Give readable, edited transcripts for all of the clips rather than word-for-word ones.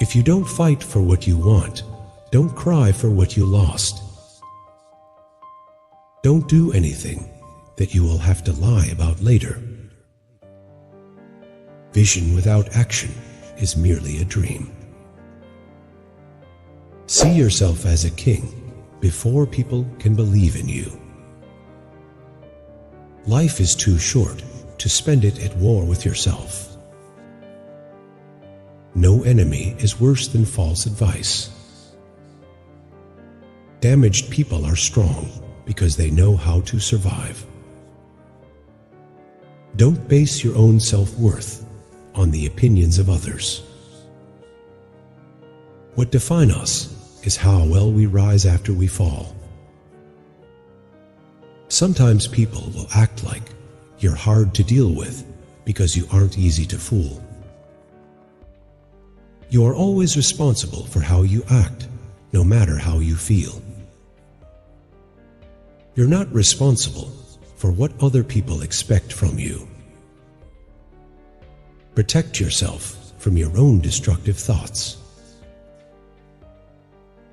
If you don't fight for what you want, don't cry for what you lost. Don't do anything that you will have to lie about later. Vision without action is merely a dream. See yourself as a king before people can believe in you. Life is too short to spend it at war with yourself. No enemy is worse than false advice. Damaged people are strong because they know how to survive. Don't base your own self-worth on the opinions of others. What defines us is how well we rise after we fall. Sometimes people will act like you're hard to deal with because you aren't easy to fool. You are always responsible for how you act, no matter how you feel. You're not responsible for what other people expect from you. Protect yourself from your own destructive thoughts.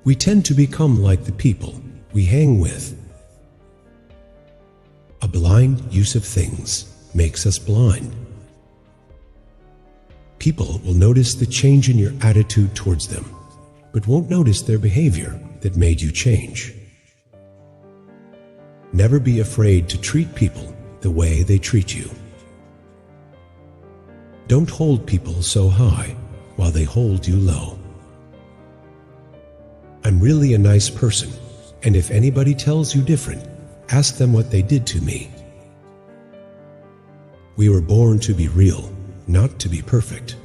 We tend to become like the people we hang with. A blind use of things makes us blind. People will notice the change in your attitude towards them, but won't notice their behavior that made you change. Never be afraid to treat people the way they treat you. Don't hold people so high while they hold you low. I'm really a nice person, and if anybody tells you different, ask them what they did to me. We were born to be real, not to be perfect.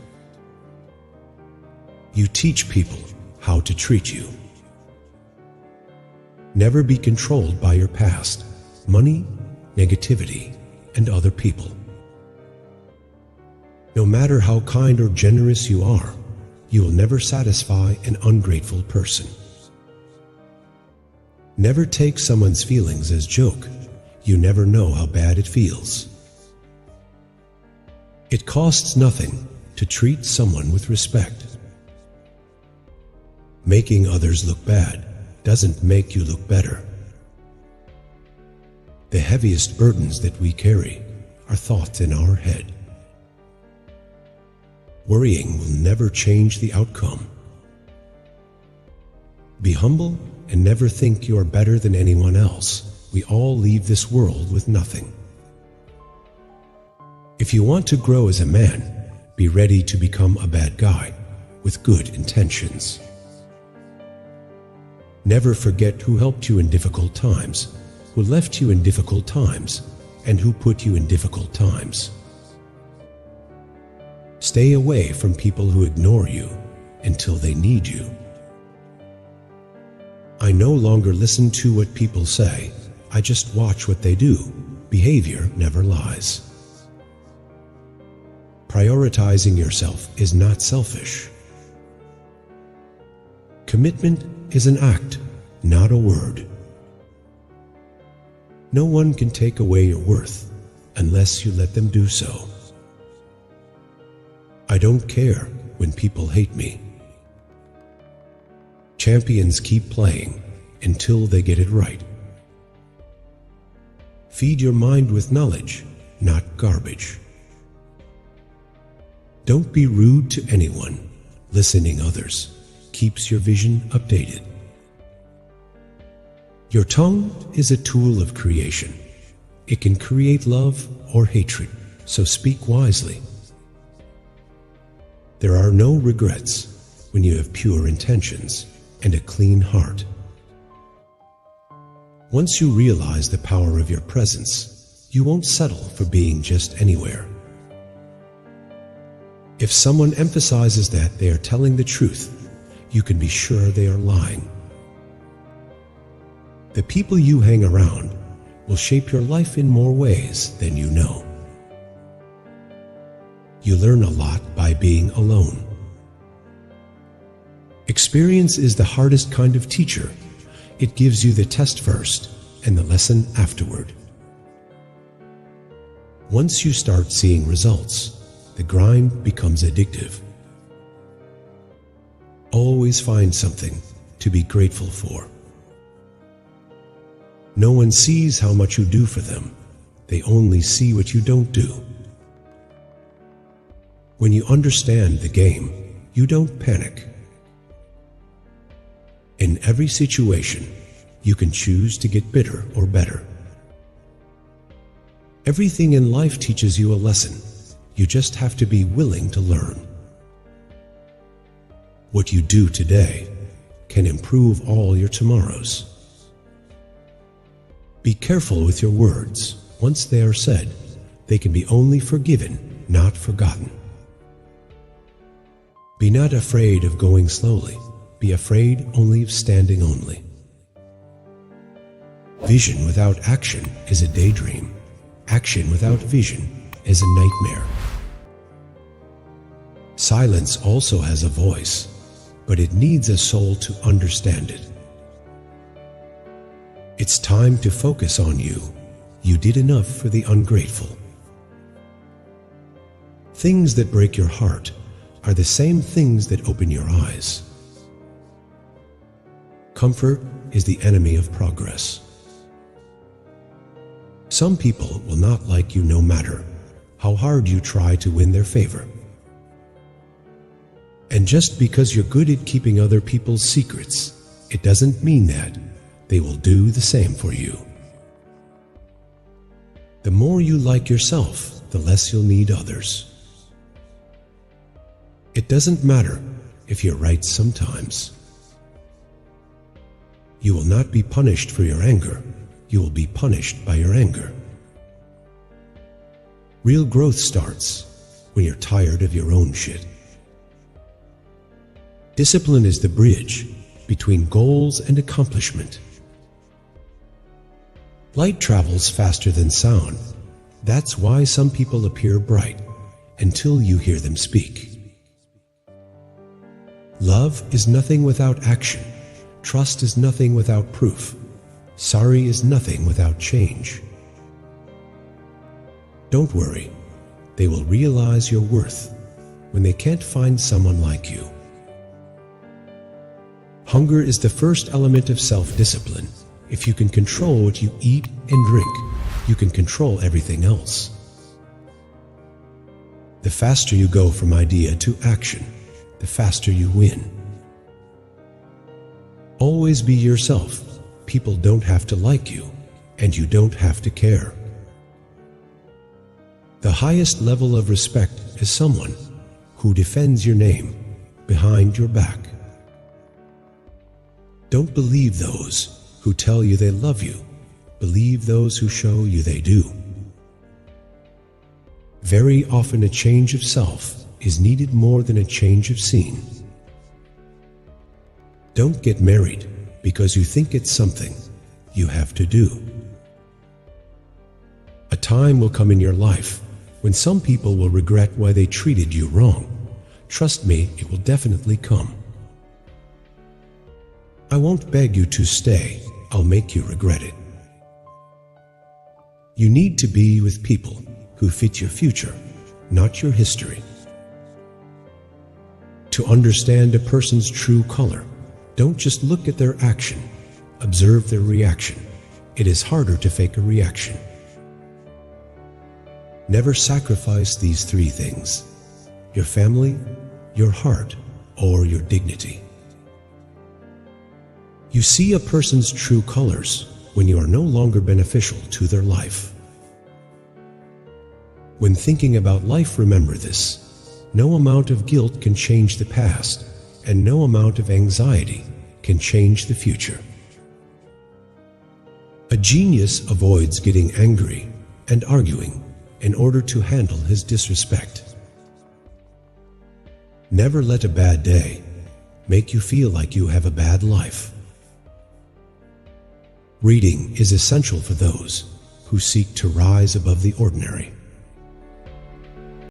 You teach people how to treat you. Never be controlled by your past, money, negativity, and other people. No matter how kind or generous you are, you will never satisfy an ungrateful person. Never take someone's feelings as joke. You never know how bad it feels. It costs nothing to treat someone with respect. Making others look bad doesn't make you look better. The heaviest burdens that we carry are thoughts in our head. Worrying will never change the outcome. Be humble and never think you are better than anyone else. We all leave this world with nothing. If you want to grow as a man, be ready to become a bad guy with good intentions. Never forget who helped you in difficult times, who left you in difficult times, and who put you in difficult times. Stay away from people who ignore you until they need you. I no longer listen to what people say. I just watch what they do. Behavior never lies. Prioritizing yourself is not selfish. Commitment is an act, not a word. No one can take away your worth unless you let them do so. I don't care when people hate me. Champions keep playing until they get it right. Feed your mind with knowledge, not garbage. Don't be rude to anyone. Listening others keeps your vision updated. Your tongue is a tool of creation. It can create love or hatred, so speak wisely. There are no regrets when you have pure intentions and a clean heart. Once you realize the power of your presence, you won't settle for being just anywhere. If someone emphasizes that they are telling the truth, you can be sure they are lying. The people you hang around will shape your life in more ways than you know. You learn a lot by being alone. Experience is the hardest kind of teacher. It gives you the test first and the lesson afterward. Once you start seeing results, the grind becomes addictive. Always find something to be grateful for. No one sees how much you do for them. They only see what you don't do. When you understand the game, you don't panic. In every situation, you can choose to get bitter or better. Everything in life teaches you a lesson. You just have to be willing to learn. What you do today can improve all your tomorrows. Be careful with your words. Once they are said, they can be only forgiven, not forgotten. Be not afraid of going slowly. Be afraid only of standing only. Vision without action is a daydream. Action without vision is a nightmare. Silence also has a voice, but it needs a soul to understand it. It's time to focus on you. You did enough for the ungrateful. Things that break your heart are the same things that open your eyes. Comfort is the enemy of progress. Some people will not like you no matter how hard you try to win their favor. And just because you're good at keeping other people's secrets, it doesn't mean that they will do the same for you. The more you like yourself, the less you'll need others. It doesn't matter if you're right sometimes. You will not be punished for your anger. You will be punished by your anger. Real growth starts when you're tired of your own shit. Discipline is the bridge between goals and accomplishment. Light travels faster than sound. That's why some people appear bright until you hear them speak. Love is nothing without action. Trust is nothing without proof. Sorry is nothing without change. Don't worry. They will realize your worth when they can't find someone like you. Hunger is the first element of self-discipline. If you can control what you eat and drink, you can control everything else. The faster you go from idea to action, the faster you win. Always be yourself. People don't have to like you, and you don't have to care. The highest level of respect is someone who defends your name behind your back. Don't believe those who tell you they love you. Believe those who show you they do. Very often a change of self is needed more than a change of scene. Don't get married because you think it's something you have to do. A time will come in your life when some people will regret why they treated you wrong. Trust me, it will definitely come. I won't beg you to stay. I'll make you regret it. You need to be with people who fit your future, not your history. To understand a person's true color, don't just look at their action, observe their reaction. It is harder to fake a reaction. Never sacrifice these three things: your family, your heart, or your dignity. You see a person's true colors when you are no longer beneficial to their life. When thinking about life, remember this: no amount of guilt can change the past, and no amount of anxiety can change the future. A genius avoids getting angry and arguing in order to handle his disrespect. Never let a bad day make you feel like you have a bad life. Reading is essential for those who seek to rise above the ordinary.